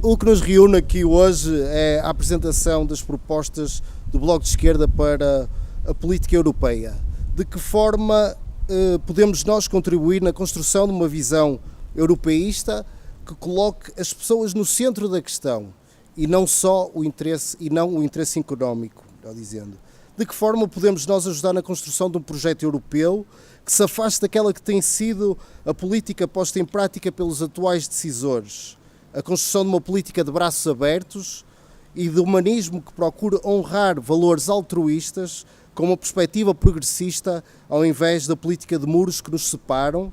O que nos reúne aqui hoje é a apresentação das propostas do Bloco de Esquerda para a política europeia. De que forma podemos nós contribuir na construção de uma visão europeísta que coloque as pessoas no centro da questão e não só o interesse económico, melhor dizendo. De que forma podemos nós ajudar na construção de um projeto europeu que se afaste daquela que tem sido a política posta em prática pelos atuais decisores, a construção de uma política de braços abertos e de humanismo que procura honrar valores altruístas com uma perspectiva progressista ao invés da política de muros que nos separam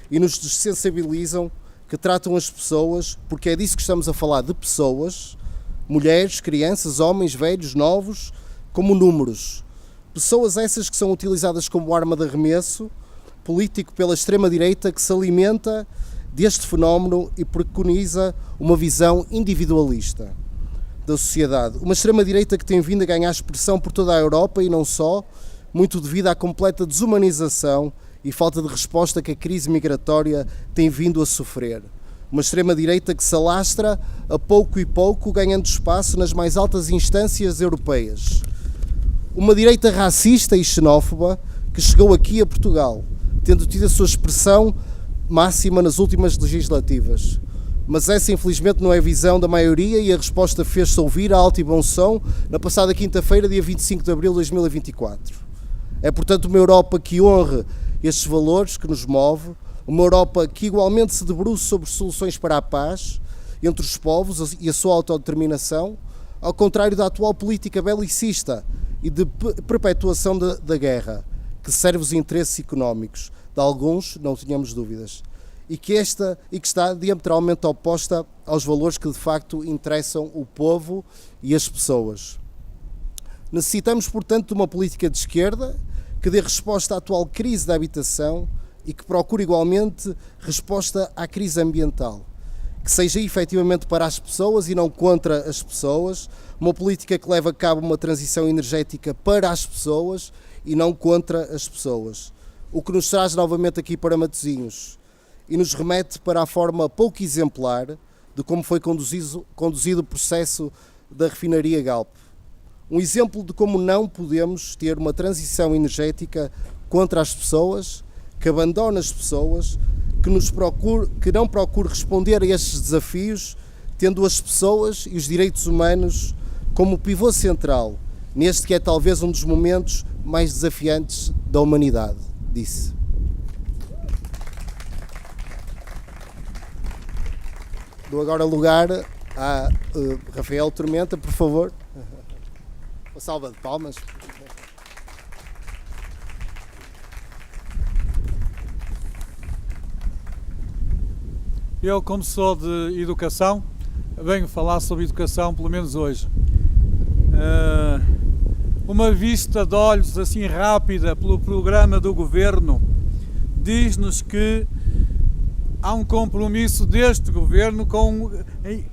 e nos desensibilizam, que tratam as pessoas, porque é disso que estamos a falar, de pessoas, mulheres, crianças, homens, velhos, novos, como números. Pessoas essas que são utilizadas como arma de arremesso político pela extrema-direita que se alimenta deste fenómeno e preconiza uma visão individualista da sociedade. Uma extrema-direita que tem vindo a ganhar expressão por toda a Europa e não só, muito devido à completa desumanização e falta de resposta que a crise migratória tem vindo a sofrer. Uma extrema-direita que se alastra a pouco e pouco, ganhando espaço nas mais altas instâncias europeias. Uma direita racista e xenófoba que chegou aqui a Portugal, tendo tido a sua expressão máxima nas últimas legislativas. Mas essa, infelizmente, não é a visão da maioria e a resposta fez-se ouvir a alto e bom som na passada quinta-feira, dia 25 de abril de 2024. É, portanto, uma Europa que honre estes valores que nos move, uma Europa que igualmente se debruça sobre soluções para a paz entre os povos e a sua autodeterminação, ao contrário da atual política belicista e de perpetuação da guerra, que serve os interesses económicos de alguns, não tenhamos dúvidas, e que está diametralmente oposta aos valores que de facto interessam o povo e as pessoas. Necessitamos, portanto, de uma política de esquerda que dê resposta à atual crise da habitação e que procure igualmente resposta à crise ambiental, que seja efetivamente para as pessoas e não contra as pessoas, uma política que leve a cabo uma transição energética para as pessoas e não contra as pessoas, o que nos traz novamente aqui para Matosinhos e nos remete para a forma pouco exemplar de como foi conduzido o processo da refinaria Galp. Um exemplo de como não podemos ter uma transição energética contra as pessoas, que abandona as pessoas, que não procure responder a estes desafios, tendo as pessoas e os direitos humanos como pivô central, neste que é talvez um dos momentos mais desafiantes da humanidade, disse. Dou agora lugar a Rafael Tormenta, por favor. Uma salva de palmas. Eu, como sou de educação, venho falar sobre educação, pelo menos hoje. Uma vista de olhos assim rápida pelo programa do Governo diz-nos que há um compromisso deste Governo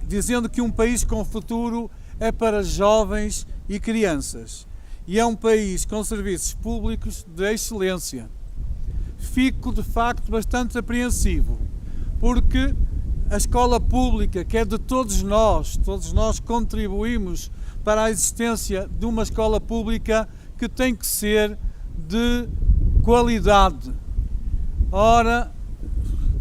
dizendo que um país com futuro é para jovens e crianças e é um país com serviços públicos de excelência. Fico de facto bastante apreensivo, porque a escola pública, que é de todos nós contribuímos para a existência de uma escola pública que tem que ser de qualidade. Ora,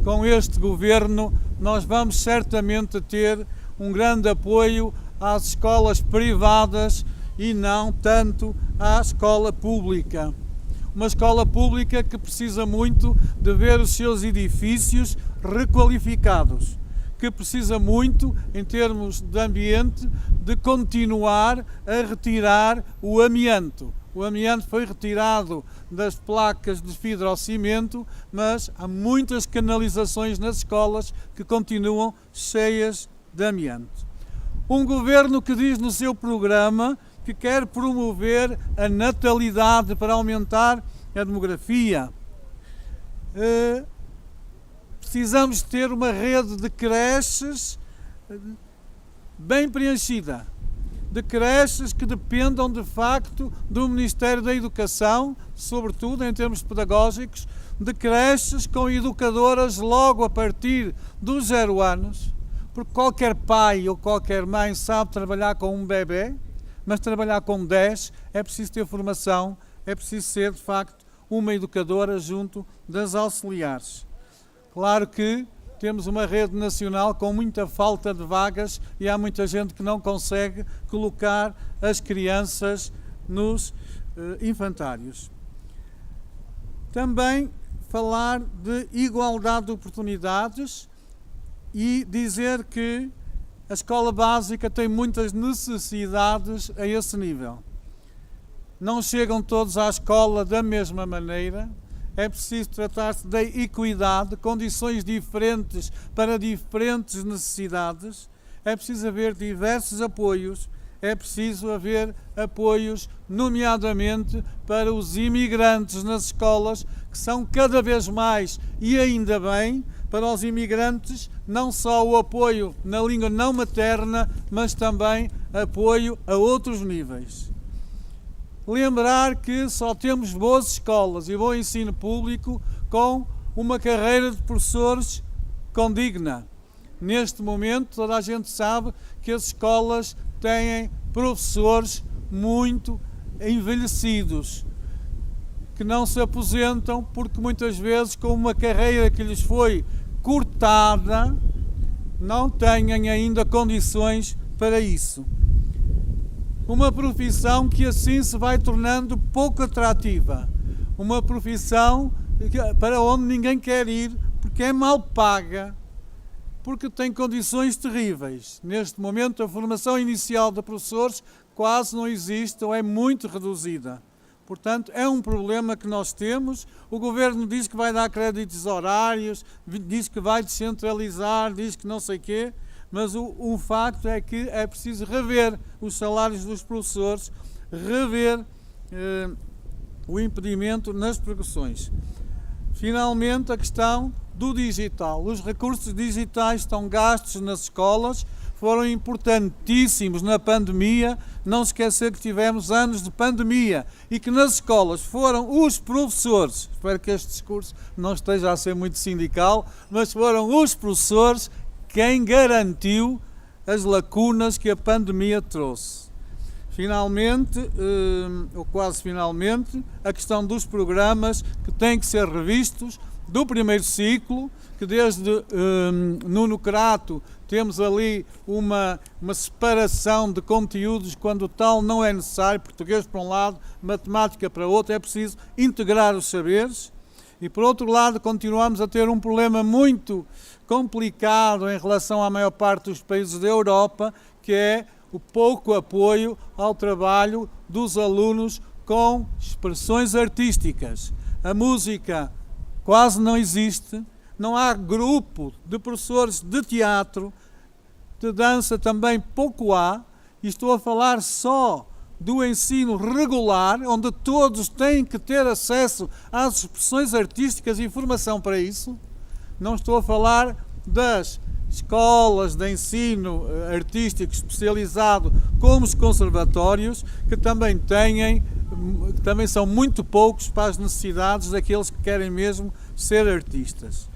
com este Governo, nós vamos certamente ter um grande apoio às escolas privadas e não tanto à escola pública. Uma escola pública que precisa muito de ver os seus edifícios requalificados, que precisa muito, em termos de ambiente, de continuar a retirar o amianto. O amianto foi retirado das placas de fibrocimento, mas há muitas canalizações nas escolas que continuam cheias de amianto. Um governo que diz no seu programa que quer promover a natalidade para aumentar a demografia. Precisamos ter uma rede de creches bem preenchida, de creches que dependam de facto do Ministério da Educação, sobretudo em termos pedagógicos, de creches com educadoras logo a partir dos 0 anos, porque qualquer pai ou qualquer mãe sabe trabalhar com um bebê, mas trabalhar com 10 é preciso ter formação, é preciso ser, de facto, uma educadora junto das auxiliares. Claro que temos uma rede nacional com muita falta de vagas e há muita gente que não consegue colocar as crianças nos infantários. Também falar de igualdade de oportunidades e dizer que a escola básica tem muitas necessidades a esse nível. Não chegam todos à escola da mesma maneira, é preciso tratar-se da equidade, condições diferentes para diferentes necessidades, é preciso haver diversos apoios, é preciso haver apoios, nomeadamente para os imigrantes nas escolas, que são cada vez mais, e ainda bem, para os imigrantes, não só o apoio na língua não materna, mas também apoio a outros níveis. Lembrar que só temos boas escolas e bom ensino público com uma carreira de professores condigna. Neste momento, toda a gente sabe que as escolas têm professores muito envelhecidos, que não se aposentam porque muitas vezes com uma carreira que lhes foi cortada, não têm ainda condições para isso. Uma profissão que assim se vai tornando pouco atrativa. Uma profissão para onde ninguém quer ir, porque é mal paga, porque tem condições terríveis. Neste momento, a formação inicial de professores quase não existe ou é muito reduzida. Portanto, é um problema que nós temos. O Governo diz que vai dar créditos horários, diz que vai descentralizar, diz que não sei o quê, mas o facto é que é preciso rever os salários dos professores, rever o impedimento nas progressões. Finalmente, a questão do digital. Os recursos digitais estão gastos nas escolas, foram importantíssimos na pandemia. Não se esquecer que tivemos anos de pandemia e que nas escolas foram os professores, espero que este discurso não esteja a ser muito sindical, mas foram os professores quem garantiu as lacunas que a pandemia trouxe. Finalmente, ou quase finalmente, a questão dos programas que têm que ser revistos do primeiro ciclo, que desde Nuno Crato temos ali uma separação de conteúdos quando tal não é necessário, português para um lado, matemática para outro, é preciso integrar os saberes. E por outro lado, continuamos a ter um problema muito complicado em relação à maior parte dos países da Europa, que é o pouco apoio ao trabalho dos alunos com expressões artísticas. A música quase não existe, não há grupo de professores de teatro, de dança também pouco há, e estou a falar só do ensino regular, onde todos têm que ter acesso às expressões artísticas e formação para isso. Não estou a falar das escolas de ensino artístico especializado, como os conservatórios, que também são muito poucos para as necessidades daqueles que querem mesmo ser artistas.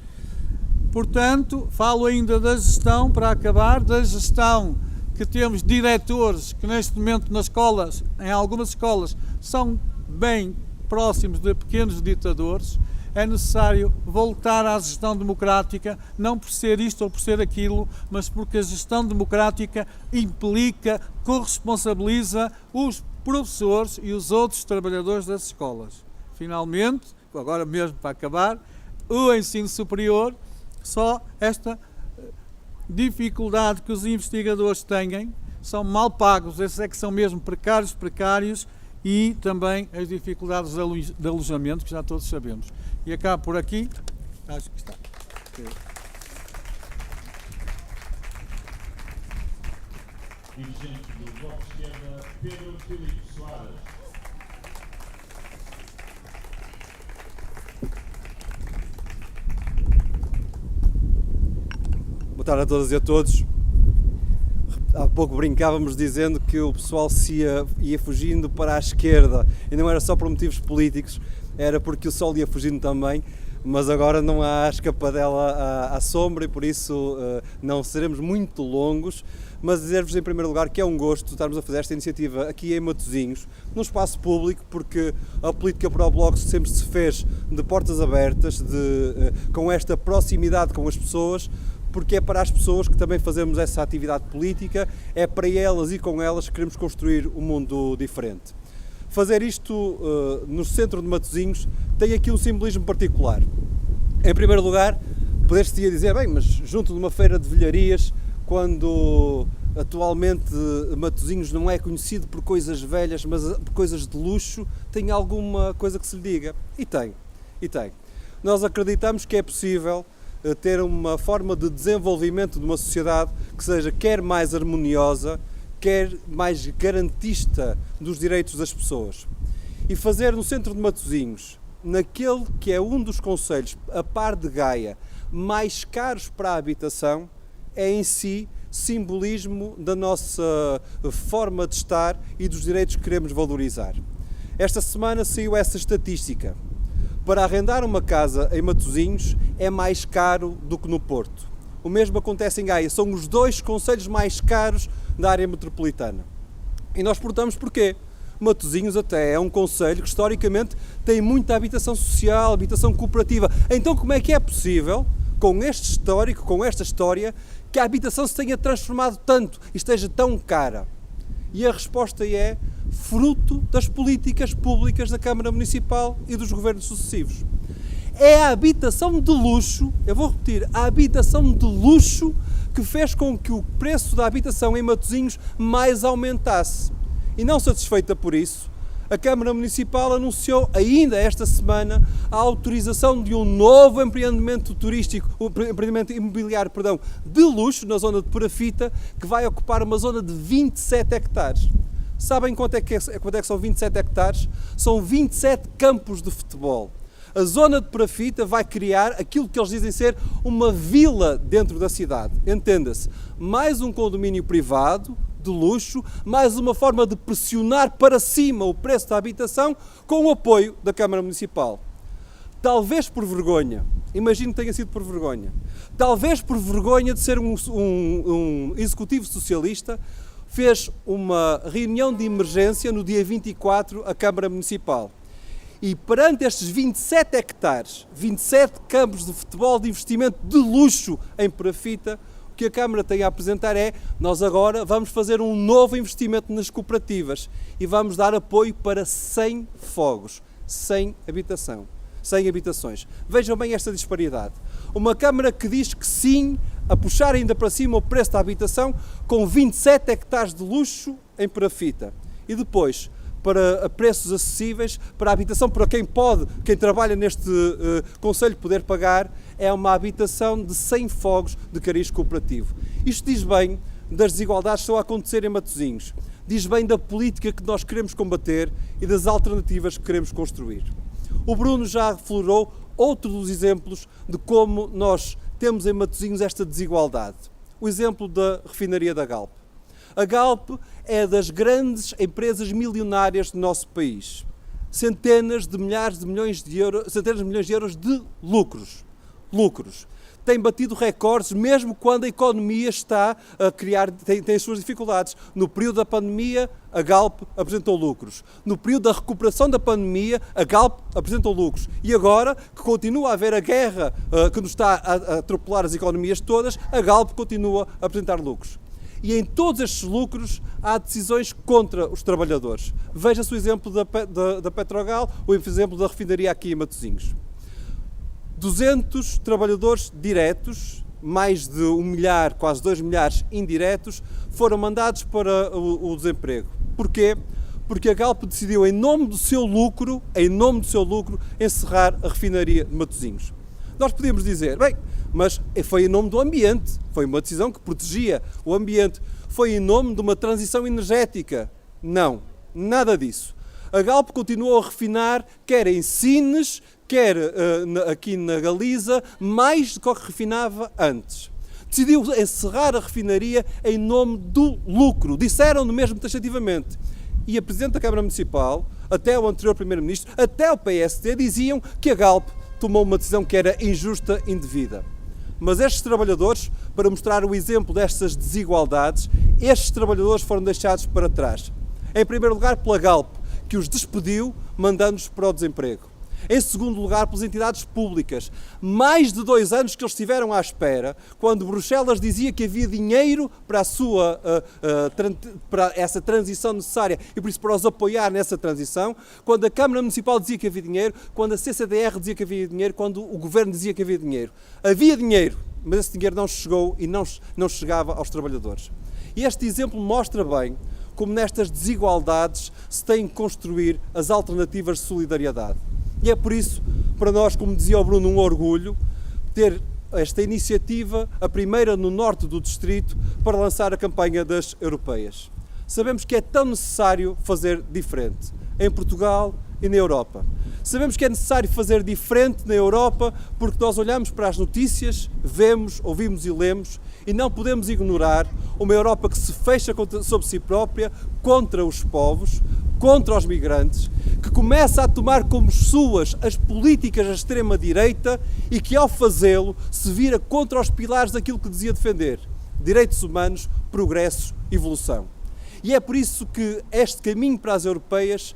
Portanto, falo ainda da gestão, para acabar, da gestão que temos diretores que neste momento nas escolas, em algumas escolas, são bem próximos de pequenos ditadores. É necessário voltar à gestão democrática, não por ser isto ou por ser aquilo, mas porque a gestão democrática implica, corresponsabiliza os professores e os outros trabalhadores das escolas. Finalmente, agora mesmo para acabar, o ensino superior, só esta dificuldade que os investigadores têm, são mal pagos, esses é que são mesmo precários, e também as dificuldades de alojamento, que já todos sabemos. E acabo por aqui, acho que está. Dirigente do Bloco de Esquerda, Pedro Filipe Soares. Boa tarde a todas e a todos. Há pouco brincávamos dizendo que o pessoal se ia fugindo para a esquerda, e não era só por motivos políticos, era porque o sol ia fugindo também, mas agora não há escapadela à sombra e por isso não seremos muito longos, mas dizer-vos em primeiro lugar que é um gosto estarmos a fazer esta iniciativa aqui em Matosinhos, num espaço público, porque a política para o Bloco sempre se fez de portas abertas, com esta proximidade com as pessoas, porque é para as pessoas que também fazemos essa atividade política, é para elas e com elas que queremos construir um mundo diferente. Fazer isto no centro de Matosinhos tem aqui um simbolismo particular. Em primeiro lugar, poder-se dizer, bem, mas junto de uma feira de velharias, quando atualmente Matosinhos não é conhecido por coisas velhas, mas por coisas de luxo, tem alguma coisa que se lhe diga? E tem. Nós acreditamos que é possível ter uma forma de desenvolvimento de uma sociedade que seja quer mais harmoniosa, quer mais garantista dos direitos das pessoas. E fazer no centro de Matosinhos, naquele que é um dos concelhos, a par de Gaia, mais caros para a habitação, é em si simbolismo da nossa forma de estar e dos direitos que queremos valorizar. Esta semana saiu essa estatística. Para arrendar uma casa em Matosinhos é mais caro do que no Porto. O mesmo acontece em Gaia. São os dois concelhos mais caros da área metropolitana. E nós perguntamos porquê. Matosinhos até é um concelho que historicamente tem muita habitação social, habitação cooperativa. Então como é que é possível, com este histórico, com esta história, que a habitação se tenha transformado tanto e esteja tão cara? E a resposta é fruto das políticas públicas da Câmara Municipal e dos governos sucessivos. É a habitação de luxo, eu vou repetir, a habitação de luxo que fez com que o preço da habitação em Matosinhos mais aumentasse. E não satisfeita por isso, a Câmara Municipal anunciou ainda esta semana a autorização de um novo empreendimento turístico, empreendimento imobiliário, de luxo na zona de Perafita, que vai ocupar uma zona de 27 hectares. Sabem quanto é que são 27 hectares? São 27 campos de futebol. A zona de Perafita vai criar aquilo que eles dizem ser uma vila dentro da cidade. Entenda-se, mais um condomínio privado, de luxo, mais uma forma de pressionar para cima o preço da habitação com o apoio da Câmara Municipal. Talvez por vergonha, imagino que tenha sido por vergonha, talvez por vergonha de ser um executivo socialista, fez uma reunião de emergência no dia 24 à Câmara Municipal. E perante estes 27 hectares, 27 campos de futebol de investimento de luxo em Perafita, o que a Câmara tem a apresentar é: nós agora vamos fazer um novo investimento nas cooperativas e vamos dar apoio para 100 fogos, 100 habitações. Vejam bem esta disparidade. Uma Câmara que diz que sim a puxar ainda para cima o preço da habitação com 27 hectares de luxo em Perafita. E depois, para preços acessíveis, para a habitação, para quem trabalha neste concelho poder pagar, é uma habitação de 100 fogos de cariz cooperativo. Isto diz bem das desigualdades que estão a acontecer em Matosinhos, diz bem da política que nós queremos combater e das alternativas que queremos construir. O Bruno já aflorou outro dos exemplos de como nós temos em Matosinhos esta desigualdade. O exemplo da refinaria da Galp. A Galp é das grandes empresas milionárias do nosso país. Centenas de milhões de euros de lucros. Tem batido recordes mesmo quando a economia está a criar, tem as suas dificuldades. No período da pandemia, a Galp apresentou lucros. No período da recuperação da pandemia, a Galp apresentou lucros. E agora, que continua a haver a guerra que nos está a atropelar as economias todas, a Galp continua a apresentar lucros. E em todos estes lucros há decisões contra os trabalhadores. Veja-se o exemplo da Petrogal, o exemplo da refinaria aqui em Matosinhos. 200 trabalhadores diretos, mais de 1 milhar, quase 2 milhares indiretos, foram mandados para o desemprego. Porquê? Porque a Galp decidiu, em nome do seu lucro, encerrar a refinaria de Matosinhos. Nós podíamos dizer, bem, mas foi em nome do ambiente, foi uma decisão que protegia o ambiente, foi em nome de uma transição energética. Não, nada disso. A Galp continuou a refinar, quer em Sines, quer aqui na Galiza, mais do que o que refinava antes. Decidiu encerrar a refinaria em nome do lucro, disseram-no mesmo taxativamente. E a Presidente da Câmara Municipal, até o anterior Primeiro-Ministro, até o PSD, diziam que a Galp tomou uma decisão que era injusta e indevida. Mas estes trabalhadores, para mostrar o exemplo destas desigualdades, estes trabalhadores foram deixados para trás. Em primeiro lugar, pela Galp, que os despediu, mandando-os para o desemprego. Em segundo lugar, pelas entidades públicas. Mais de 2 anos que eles estiveram à espera, quando Bruxelas dizia que havia dinheiro para para essa transição necessária e por isso para os apoiar nessa transição, quando a Câmara Municipal dizia que havia dinheiro, quando a CCDR dizia que havia dinheiro, quando o Governo dizia que havia dinheiro. Havia dinheiro, mas esse dinheiro não chegou e não chegava aos trabalhadores. E este exemplo mostra bem como nestas desigualdades se têm que construir as alternativas de solidariedade. E é por isso, para nós, como dizia o Bruno, um orgulho ter esta iniciativa, a primeira no norte do distrito, para lançar a campanha das europeias. Sabemos que é tão necessário fazer diferente, em Portugal e na Europa. Sabemos que é necessário fazer diferente na Europa porque nós olhamos para as notícias, vemos, ouvimos e lemos e não podemos ignorar uma Europa que se fecha sobre si própria, contra os povos, contra os migrantes, que começa a tomar como suas as políticas da extrema-direita e que, ao fazê-lo, se vira contra os pilares daquilo que dizia defender: direitos humanos, progresso, evolução. E é por isso que este caminho para as europeias,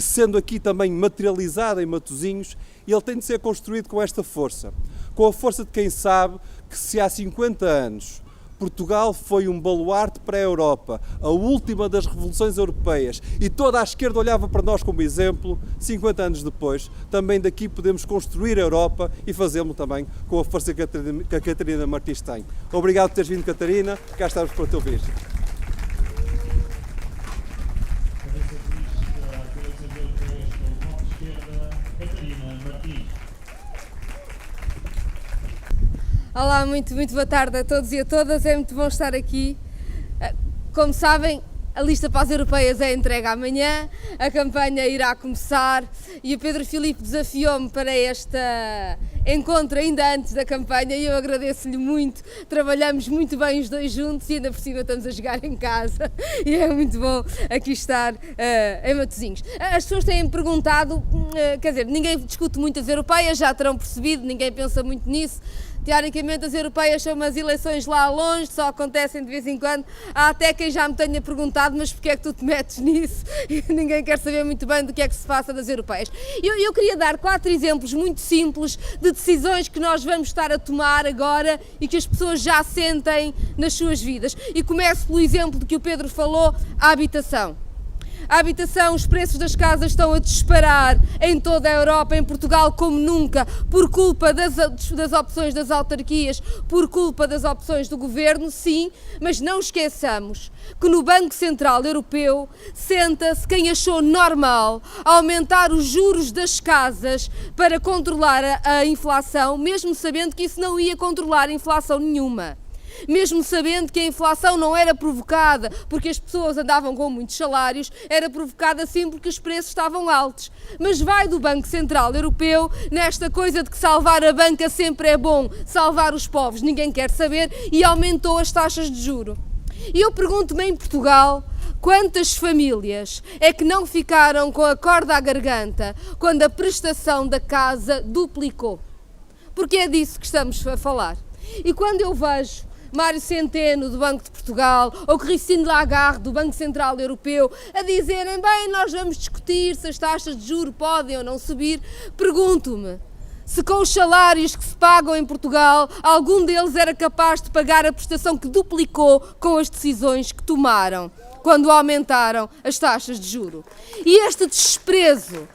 sendo aqui também materializado em Matosinhos, ele tem de ser construído com esta força. Com a força de quem sabe que se há 50 anos Portugal foi um baluarte para a Europa, a última das revoluções europeias, e toda a esquerda olhava para nós como exemplo, 50 anos depois, também daqui podemos construir a Europa e fazê-lo também com a força que a Catarina Martins tem. Obrigado por teres vindo, Catarina, cá estamos para te ouvir. Olá, muito boa tarde a todos e a todas, é muito bom estar aqui. Como sabem, a lista para as europeias é entregue amanhã, a campanha irá começar e o Pedro Filipe desafiou-me para este encontro ainda antes da campanha e eu agradeço-lhe muito. Trabalhamos muito bem os dois juntos e ainda por cima estamos a jogar em casa e é muito bom aqui estar em Matosinhos. As pessoas têm-me perguntado, quer dizer, ninguém discute muito as europeias, já terão percebido, ninguém pensa muito nisso. Teoricamente as europeias são umas eleições lá longe, só acontecem de vez em quando. Há até quem já me tenha perguntado, mas porquê é que tu te metes nisso? E ninguém quer saber muito bem do que é que se passa das europeias. Eu queria dar 4 exemplos muito simples de decisões que nós vamos estar a tomar agora e que as pessoas já sentem nas suas vidas. E começo pelo exemplo de que o Pedro falou, a habitação. A habitação, os preços das casas estão a disparar em toda a Europa, em Portugal como nunca, por culpa das opções das autarquias, por culpa das opções do governo, sim, mas não esqueçamos que no Banco Central Europeu senta-se quem achou normal aumentar os juros das casas para controlar a inflação, mesmo sabendo que isso não ia controlar inflação nenhuma. Mesmo sabendo que a inflação não era provocada porque as pessoas andavam com muitos salários, era provocada sim porque os preços estavam altos. Mas vai do Banco Central Europeu nesta coisa de que salvar a banca sempre é bom, salvar os povos ninguém quer saber, e aumentou as taxas de juro. E eu pergunto-me, em Portugal, quantas famílias é que não ficaram com a corda à garganta quando a prestação da casa duplicou? Porque é disso que estamos a falar. E quando eu vejo Mário Centeno, do Banco de Portugal, ou Christine Lagarde, do Banco Central Europeu, a dizerem, bem, nós vamos discutir se as taxas de juros podem ou não subir, pergunto-me se com os salários que se pagam em Portugal, algum deles era capaz de pagar a prestação que duplicou com as decisões que tomaram quando aumentaram as taxas de juro. E este desprezo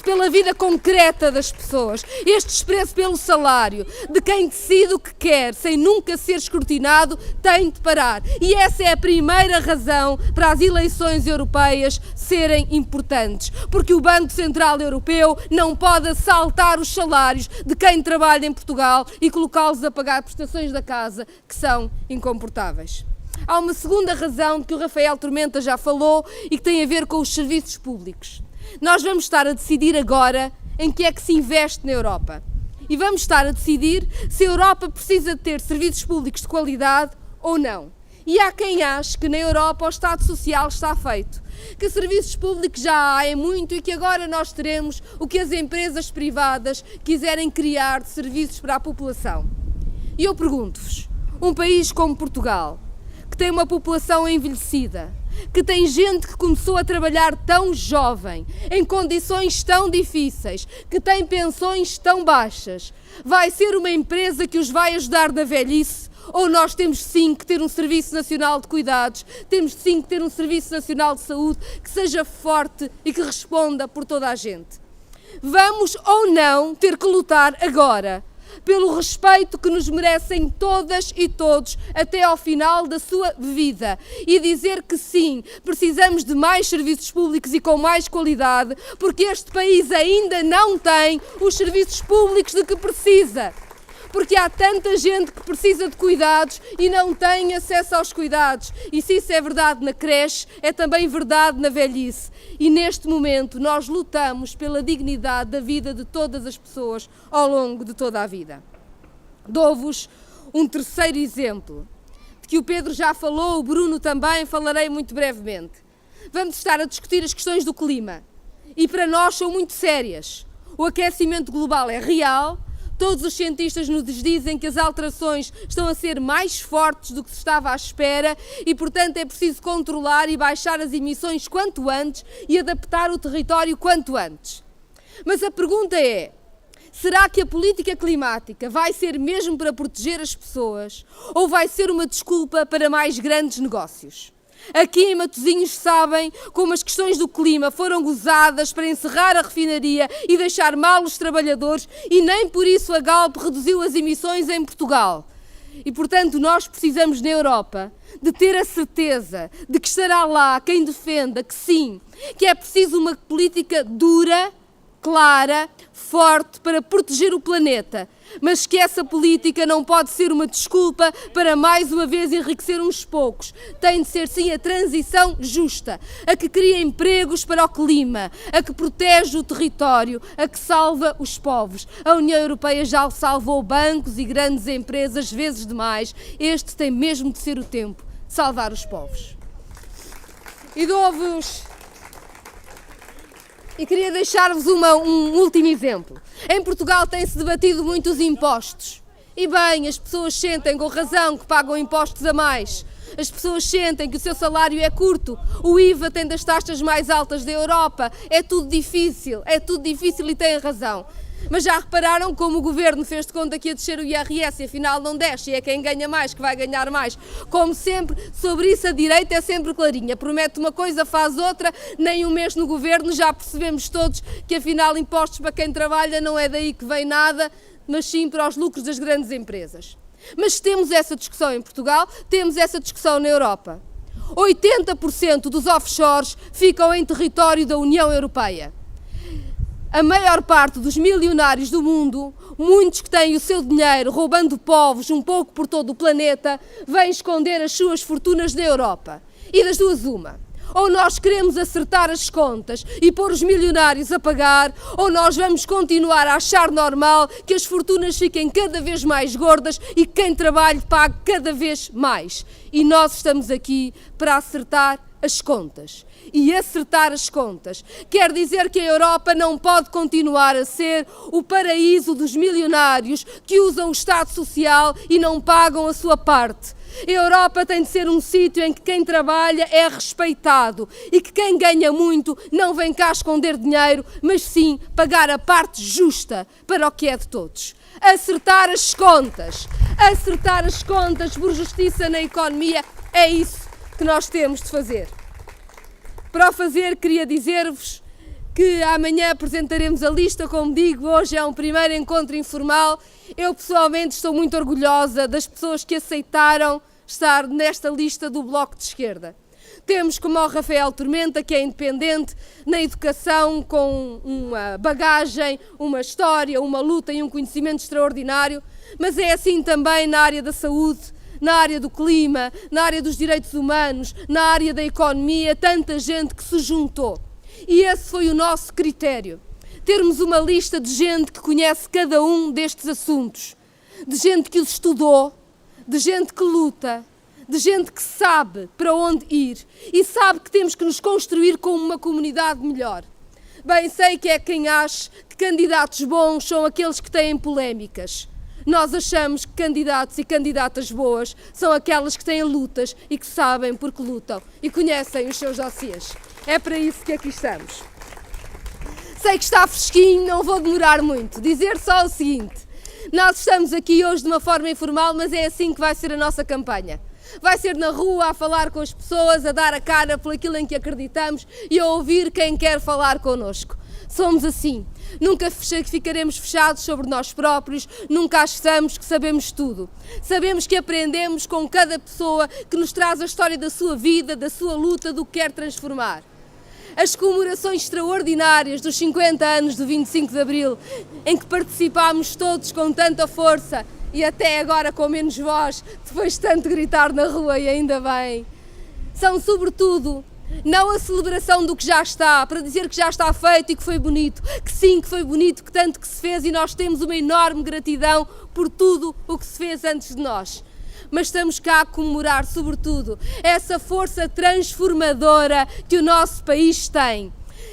pela vida concreta das pessoas, este desprezo pelo salário, de quem decide o que quer, sem nunca ser escrutinado, tem de parar. E essa é a primeira razão para as eleições europeias serem importantes, porque o Banco Central Europeu não pode assaltar os salários de quem trabalha em Portugal e colocá-los a pagar prestações da casa que são incomportáveis. Há uma segunda razão de que o Rafael Tormenta já falou e que tem a ver com os serviços públicos. Nós vamos estar a decidir agora em que é que se investe na Europa. E vamos estar a decidir se a Europa precisa de ter serviços públicos de qualidade ou não. E há quem ache que na Europa o Estado Social está feito, que serviços públicos já há muito e que agora nós teremos o que as empresas privadas quiserem criar de serviços para a população. E eu pergunto-vos, um país como Portugal, que tem uma população envelhecida, que tem gente que começou a trabalhar tão jovem, em condições tão difíceis, que tem pensões tão baixas, vai ser uma empresa que os vai ajudar na velhice? Ou nós temos sim que ter um Serviço Nacional de Cuidados, temos sim que ter um Serviço Nacional de Saúde que seja forte e que responda por toda a gente? Vamos ou não ter que lutar agora pelo respeito que nos merecem todas e todos até ao final da sua vida e dizer que sim, precisamos de mais serviços públicos e com mais qualidade, porque este país ainda não tem os serviços públicos de que precisa. Porque há tanta gente que precisa de cuidados e não tem acesso aos cuidados. E se isso é verdade na creche, é também verdade na velhice. E neste momento nós lutamos pela dignidade da vida de todas as pessoas ao longo de toda a vida. Dou-vos um terceiro exemplo, de que o Pedro já falou, o Bruno também, falarei muito brevemente. Vamos estar a discutir as questões do clima. E para nós são muito sérias. O aquecimento global é real. Todos os cientistas nos dizem que as alterações estão a ser mais fortes do que se estava à espera e, portanto, é preciso controlar e baixar as emissões quanto antes e adaptar o território quanto antes. Mas a pergunta é, será que a política climática vai ser mesmo para proteger as pessoas ou vai ser uma desculpa para mais grandes negócios? Aqui em Matosinhos sabem como as questões do clima foram gozadas para encerrar a refinaria e deixar mal os trabalhadores e nem por isso a Galp reduziu as emissões em Portugal. E, portanto, nós precisamos na Europa de ter a certeza de que estará lá quem defenda que sim, que é preciso uma política dura, clara, forte para proteger o planeta, mas que essa política não pode ser uma desculpa para mais uma vez enriquecer uns poucos. Tem de ser sim a transição justa, a que cria empregos para o clima, a que protege o território, a que salva os povos. A União Europeia já salvou bancos e grandes empresas vezes demais. Este tem mesmo de ser o tempo de salvar os povos. E dou-vos... E queria deixar-vos um último exemplo. Em Portugal tem-se debatido muito os impostos. E bem, as pessoas sentem com razão que pagam impostos a mais. As pessoas sentem que o seu salário é curto. O IVA tem das taxas mais altas da Europa. É tudo difícil e têm razão. Mas já repararam como o Governo fez de conta que ia descer o IRS e afinal não desce, e é quem ganha mais que vai ganhar mais. Como sempre, sobre isso a direita é sempre clarinha. Promete uma coisa, faz outra, nem um mês no Governo já percebemos todos que afinal impostos para quem trabalha não é daí que vem nada, mas sim para os lucros das grandes empresas. Mas temos essa discussão em Portugal, temos essa discussão na Europa. 80% dos offshores ficam em território da União Europeia. A maior parte dos milionários do mundo, muitos que têm o seu dinheiro roubando povos um pouco por todo o planeta, vêm esconder as suas fortunas na Europa. E das duas uma. Ou nós queremos acertar as contas e pôr os milionários a pagar, ou nós vamos continuar a achar normal que as fortunas fiquem cada vez mais gordas e que quem trabalha pague cada vez mais. E nós estamos aqui para acertar as contas. E acertar as contas quer dizer que a Europa não pode continuar a ser o paraíso dos milionários que usam o Estado Social e não pagam a sua parte. A Europa tem de ser um sítio em que quem trabalha é respeitado e que quem ganha muito não vem cá esconder dinheiro, mas sim pagar a parte justa para o que é de todos. Acertar as contas por justiça na economia, é isso que nós temos de fazer. Para o fazer, queria dizer-vos que amanhã apresentaremos a lista, como digo, hoje é um primeiro encontro informal. Eu pessoalmente estou muito orgulhosa das pessoas que aceitaram estar nesta lista do Bloco de Esquerda. Temos como o Rafael Tormenta, que é independente na educação, com uma bagagem, uma história, uma luta e um conhecimento extraordinário, mas é assim também na área da saúde, na área do clima, na área dos direitos humanos, na área da economia, tanta gente que se juntou. E esse foi o nosso critério, termos uma lista de gente que conhece cada um destes assuntos, de gente que os estudou, de gente que luta, de gente que sabe para onde ir e sabe que temos que nos construir como uma comunidade melhor. Bem, sei que é quem acha que candidatos bons são aqueles que têm polémicas. Nós achamos que candidatos e candidatas boas são aquelas que têm lutas e que sabem porque lutam e conhecem os seus dossiês. É para isso que aqui estamos. Sei que está fresquinho, não vou demorar muito. Dizer só o seguinte: nós estamos aqui hoje de uma forma informal, mas é assim que vai ser a nossa campanha. Vai ser na rua, a falar com as pessoas, a dar a cara por aquilo em que acreditamos e a ouvir quem quer falar connosco. Somos assim. Nunca ficaremos fechados sobre nós próprios, nunca achamos que sabemos tudo. Sabemos que aprendemos com cada pessoa que nos traz a história da sua vida, da sua luta, do que quer transformar. As comemorações extraordinárias dos 50 anos do 25 de Abril, em que participámos todos com tanta força e até agora com menos voz, depois de tanto gritar na rua, e ainda bem, são sobretudo não a celebração do que já está, para dizer que já está feito e que foi bonito, que sim, que foi bonito, que tanto que se fez, e nós temos uma enorme gratidão por tudo o que se fez antes de nós. Mas estamos cá a comemorar, sobretudo, essa força transformadora que o nosso país tem.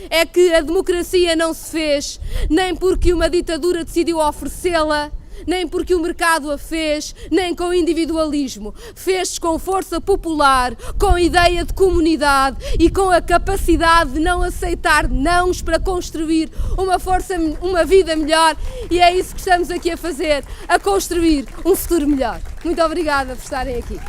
É que a democracia não se fez nem porque uma ditadura decidiu oferecê-la, nem porque o mercado a fez, nem com individualismo. Fez-se com força popular, com ideia de comunidade e com a capacidade de não aceitar nãos para construir uma vida melhor, e é isso que estamos aqui a fazer, a construir um futuro melhor. Muito obrigada por estarem aqui.